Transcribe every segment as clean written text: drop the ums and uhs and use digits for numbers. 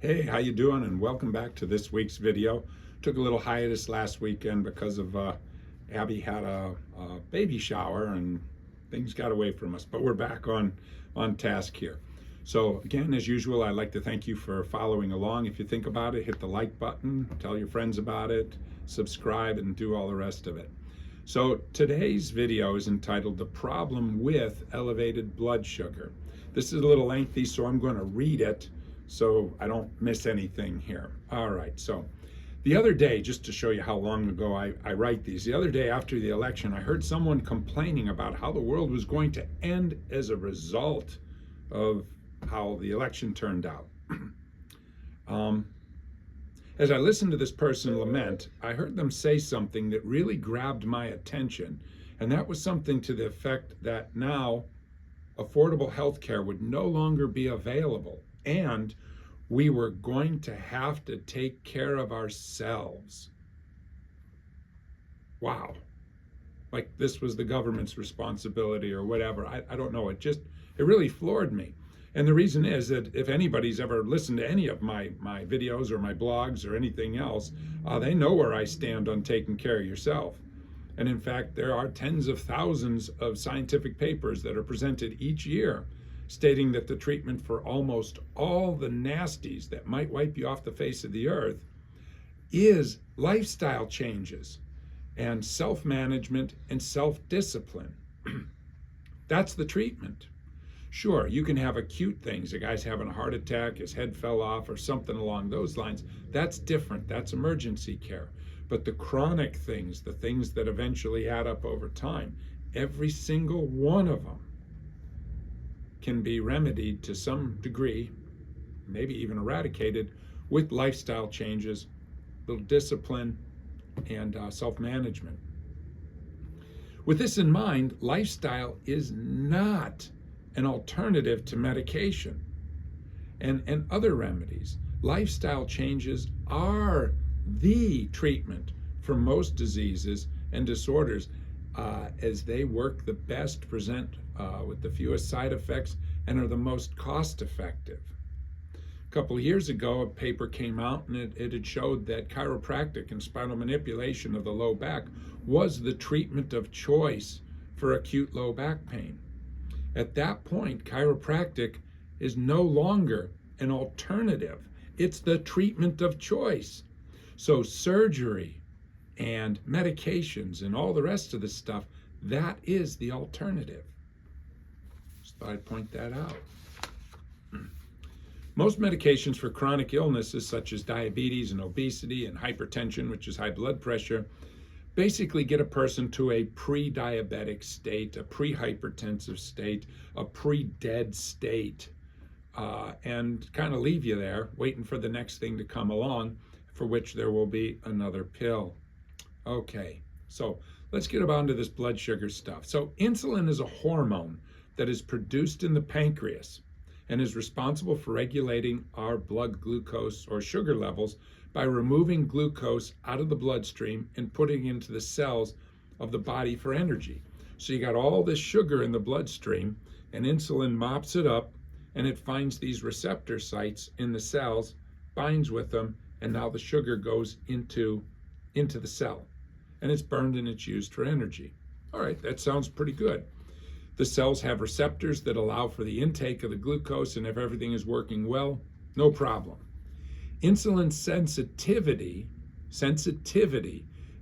Hey, how you doing? And welcome back to this week's video. Took a little hiatus last weekend because of Abby had a baby shower and things got away from us, but we're back on task here. So again, as usual, I'd like to thank you for following along. If you think about it, hit the like button, tell your friends about it, subscribe, and do all the rest of it. So today's video is entitled The Problem with Elevated Blood Sugar. This is a little lengthy, so I'm going to read it so I don't miss anything here. All right, so the other day, just to show you how long ago I write these, the other day after the election, I heard someone complaining about how the world was going to end as a result of how the election turned out. As I listened to this person lament, I heard them say something that really grabbed my attention, and that was something to the effect that now affordable health care would no longer be available, and we were going to have to take care of ourselves. Wow. Like this was the government's responsibility or whatever. I don't know. It really floored me. And the reason is that if anybody's ever listened to any of my videos or my blogs or anything else, they know where I stand on taking care of yourself. And in fact, there are tens of thousands of scientific papers that are presented each year stating that the treatment for almost all the nasties that might wipe you off the face of the earth is lifestyle changes and self-management and self-discipline. That's the treatment. Sure, you can have acute things. A guy's having a heart attack, his head fell off, or something along those lines. That's different. That's emergency care. But the chronic things, the things that eventually add up over time, every single one of them can be remedied to some degree, maybe even eradicated, with lifestyle changes, little discipline, and self-management. With this in mind, lifestyle is not an alternative to medication and other remedies. Lifestyle changes are the treatment for most diseases and disorders, as they work the best, present with the fewest side effects, and are the most cost effective. A couple of years ago, a paper came out and it had showed that chiropractic and spinal manipulation of the low back was the treatment of choice for acute low back pain. At that point, chiropractic is no longer an alternative. It's the treatment of choice. So surgery and medications and all the rest of the stuff, that is the alternative. Just thought I'd point that out. Most medications for chronic illnesses such as diabetes and obesity and hypertension, which is high blood pressure, basically get a person to a pre-diabetic state, a pre-hypertensive state, a pre-dead state, and kind of leave you there waiting for the next thing to come along, for which there will be another pill. Okay, so let's get on to this blood sugar stuff. So insulin is a hormone that is produced in the pancreas and is responsible for regulating our blood glucose or sugar levels by removing glucose out of the bloodstream and putting it into the cells of the body for energy. So you got all this sugar in the bloodstream, and insulin mops it up, and it finds these receptor sites in the cells, binds with them, and now the sugar goes into the cell, and it's burned and it's used for energy. All right, that sounds pretty good. The cells have receptors that allow for the intake of the glucose, and if everything is working well, no problem. Insulin sensitivity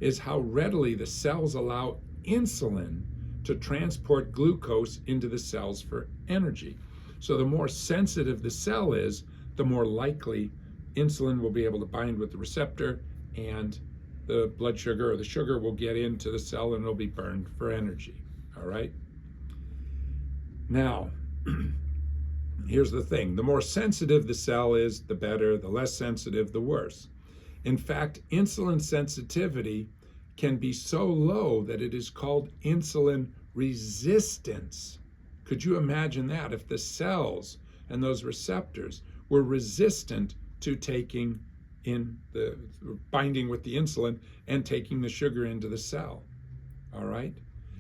is how readily the cells allow insulin to transport glucose into the cells for energy. So the more sensitive the cell is, the more likely insulin will be able to bind with the receptor, and the blood sugar or the sugar will get into the cell and it'll be burned for energy. All right? Now, here's the thing. The more sensitive the cell is, the better. The less sensitive, the worse. In fact, insulin sensitivity can be so low that it is called insulin resistance. Could you imagine that? If the cells and those receptors were resistant to taking in the binding with the insulin and taking the sugar into the cell. All right?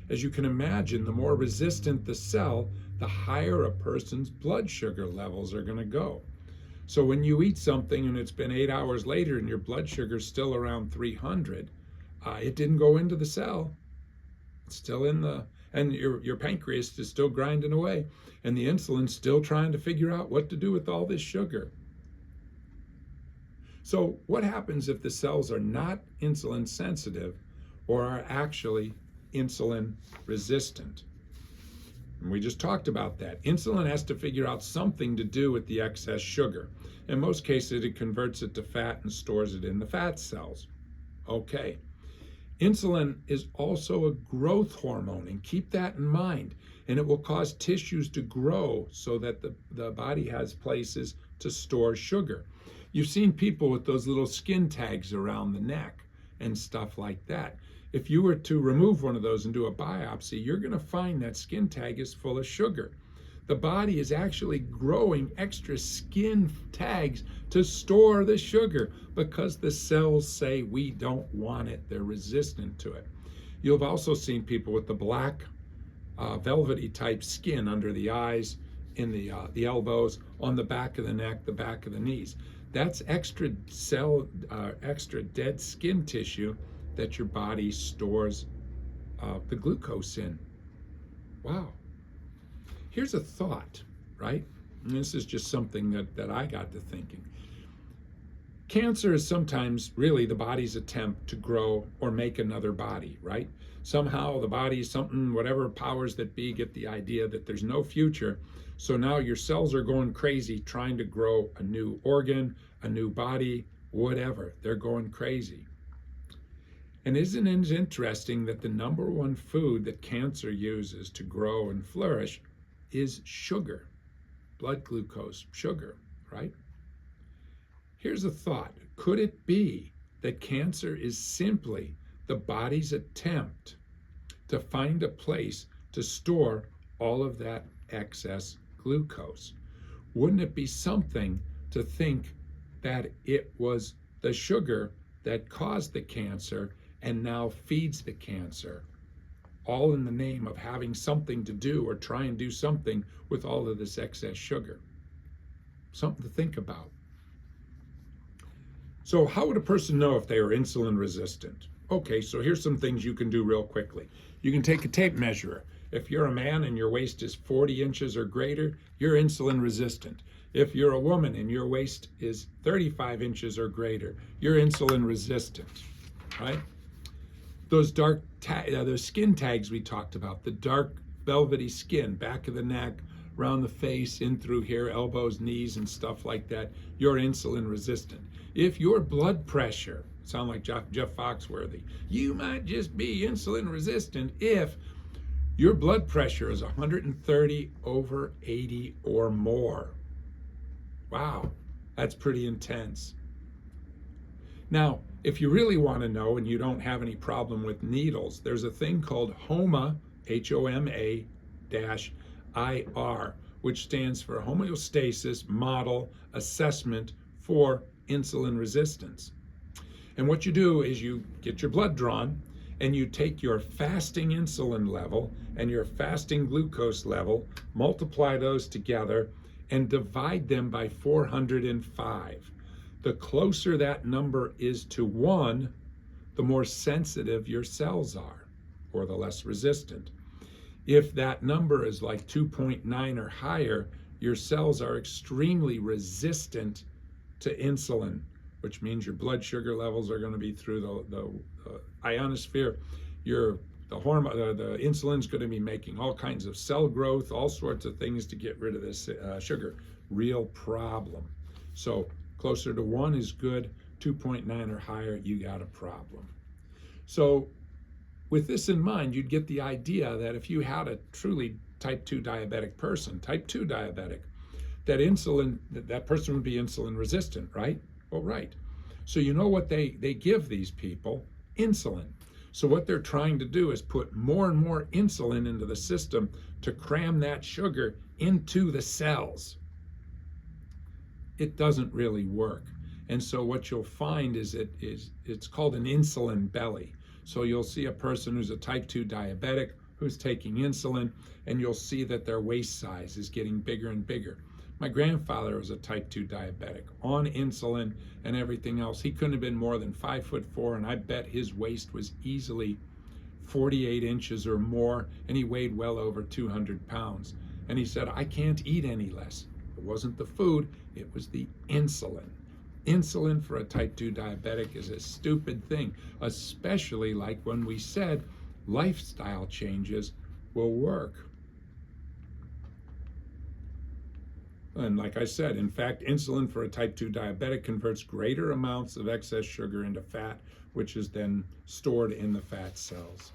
As you can imagine, the more resistant the cell, the higher a person's blood sugar levels are going to go. So when you eat something and it's been 8 hours later and your blood sugar's still around 300, it didn't go into the cell. It's still in the, and your pancreas is still grinding away, and the insulin's still trying to figure out what to do with all this sugar. So what happens if the cells are not insulin sensitive or are actually insulin resistant? And we just talked about that. Insulin has to figure out something to do with the excess sugar. In most cases, it converts it to fat and stores it in the fat cells. Okay. Insulin is also a growth hormone, and keep that in mind. And it will cause tissues to grow so that the body has places to store sugar. You've seen people with those little skin tags around the neck and stuff like that. If you were to remove one of those and do a biopsy, you're going to find that skin tag is full of sugar. The body is actually growing extra skin tags to store the sugar because the cells say we don't want it. They're resistant to it. You'll have also seen people with the black velvety type skin under the eyes, in the elbows, on the back of the neck, the back of the knees. That's extra dead skin tissue that your body stores the glucose in. Wow. Here's a thought, right? And this is just something that I got to thinking. Cancer is sometimes really the body's attempt to grow or make another body, right? Somehow the body, something, whatever powers that be, get the idea that there's no future. So now your cells are going crazy trying to grow a new organ, a new body, whatever. They're going crazy. And isn't it interesting that the number one food that cancer uses to grow and flourish is sugar, blood glucose, sugar, right? Here's a thought. Could it be that cancer is simply the body's attempt to find a place to store all of that excess glucose? Wouldn't it be something to think that it was the sugar that caused the cancer and now feeds the cancer, all in the name of having something to do or try and do something with all of this excess sugar? Something to think about. So how would a person know if they are insulin resistant? Okay, so here's some things you can do real quickly. You can take a tape measure. If you're a man and your waist is 40 inches or greater, you're insulin resistant. If you're a woman and your waist is 35 inches or greater, you're insulin resistant, right? Those those skin tags we talked about, the dark velvety skin, back of the neck, around the face, in through here, elbows, knees, and stuff like that, you're insulin resistant. If your blood pressure, sound like Jeff Foxworthy, you might just be insulin resistant if your blood pressure is 130/80 or more. Wow, that's pretty intense. Now, if you really want to know and you don't have any problem with needles, there's a thing called HOMA, HOMA-IR, which stands for Homeostasis Model Assessment for Insulin Resistance. And what you do is you get your blood drawn and you take your fasting insulin level and your fasting glucose level, multiply those together, and divide them by 405. The closer that number is to 1, the more sensitive your cells are, or the less resistant. If that number is like 2.9 or higher, your cells are extremely resistant to insulin, which means your blood sugar levels are going to be through the ionosphere. The insulin's going to be making all kinds of cell growth, all sorts of things to get rid of this sugar. Real problem. So closer to 1 is good, 2.9 or higher, you got a problem. So with this in mind, you'd get the idea that if you had a truly type 2 diabetic person, type 2 diabetic, that person would be insulin resistant, right? Well, right. So you know what they give these people? Insulin. So what they're trying to do is put more and more insulin into the system to cram that sugar into the cells. It doesn't really work. And so what you'll find is it's called an insulin belly. So you'll see a person who's a type 2 diabetic who's taking insulin, and you'll see that their waist size is getting bigger and bigger. My grandfather was a type 2 diabetic, on insulin and everything else. He couldn't have been more than 5'4", and I bet his waist was easily 48 inches or more, and he weighed well over 200 pounds. And he said, I can't eat any less. It wasn't the food, it was the insulin. Insulin for a type 2 diabetic is a stupid thing, especially like when we said lifestyle changes will work. And like I said, in fact, insulin for a type 2 diabetic converts greater amounts of excess sugar into fat, which is then stored in the fat cells.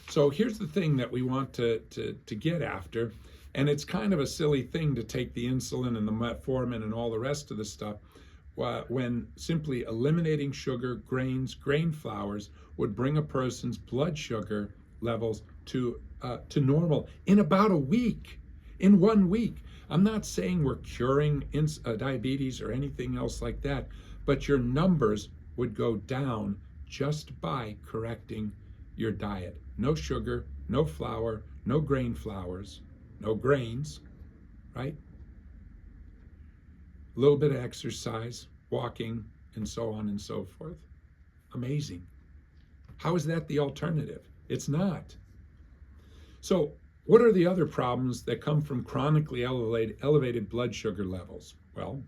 So here's the thing that we want to get after, and it's kind of a silly thing to take the insulin and the metformin and all the rest of the stuff when simply eliminating sugar, grains, grain flours would bring a person's blood sugar levels to normal in about a week, in 1 week. I'm not saying we're curing diabetes or anything else like that, but your numbers would go down just by correcting your diet. No sugar, no flour, no grain flours, no grains, right? A little bit of exercise, walking, and so on and so forth. Amazing. How is that the alternative? It's not. So what are the other problems that come from chronically elevated blood sugar levels? Well,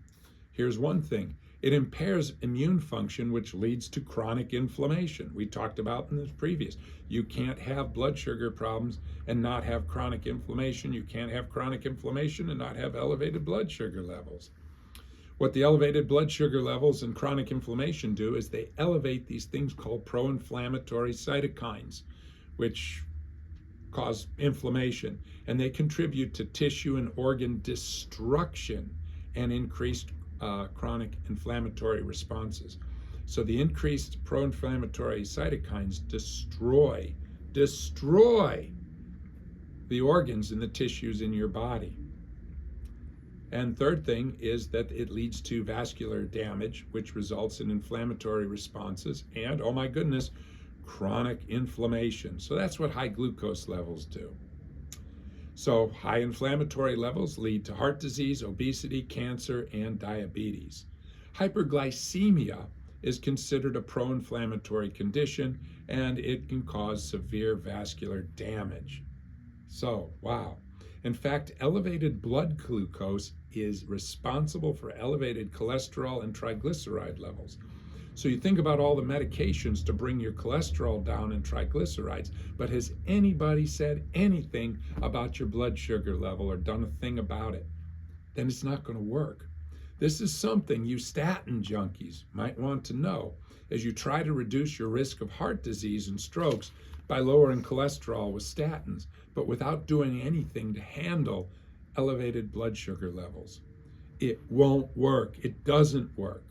here's one thing. It impairs immune function, which leads to chronic inflammation. We talked about in this previous. You can't have blood sugar problems and not have chronic inflammation. You can't have chronic inflammation and not have elevated blood sugar levels. What the elevated blood sugar levels and chronic inflammation do is they elevate these things called pro-inflammatory cytokines, which cause inflammation, and they contribute to tissue and organ destruction and increased chronic inflammatory responses. So the increased pro-inflammatory cytokines destroy the organs and the tissues in your body. And third thing is that it leads to vascular damage, which results in inflammatory responses and, oh my goodness, chronic inflammation. So that's what high glucose levels do. So high inflammatory levels lead to heart disease, obesity, cancer, and diabetes. Hyperglycemia is considered a pro-inflammatory condition, and it can cause severe vascular damage. So, wow. In fact, elevated blood glucose is responsible for elevated cholesterol and triglyceride levels. So you think about all the medications to bring your cholesterol down and triglycerides, but has anybody said anything about your blood sugar level or done a thing about it? Then it's not going to work. This is something you statin junkies might want to know as you try to reduce your risk of heart disease and strokes by lowering cholesterol with statins, but without doing anything to handle elevated blood sugar levels. It won't work. It doesn't work,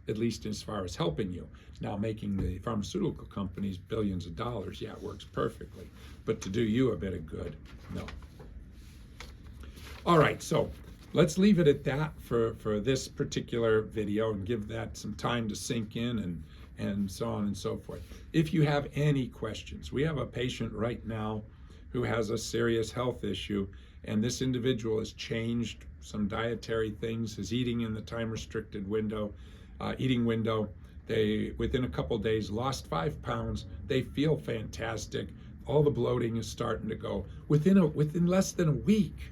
at least as far as helping you. Now, making the pharmaceutical companies billions of dollars, yeah, it works perfectly. But to do you a bit of good, no. All right, so let's leave it at that for this particular video and give that some time to sink in and so on and so forth. If you have any questions, we have a patient right now who has a serious health issue, and this individual has changed some dietary things, his eating in the time-restricted eating window. They, within a couple days, lost 5 pounds. They feel fantastic. All the bloating is starting to go within less than a week.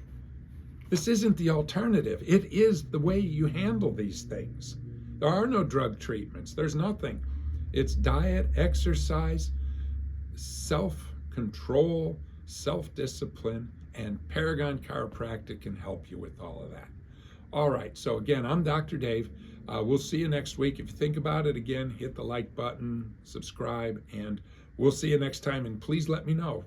This isn't the alternative. It is the way you handle these things. There are no drug treatments. There's nothing. It's diet, exercise, self-control, self-discipline, and Paragon Chiropractic can help you with all of that. All right, so again, I'm Dr. Dave. We'll see you next week. If you think about it, again, hit the like button, subscribe, and we'll see you next time. And please let me know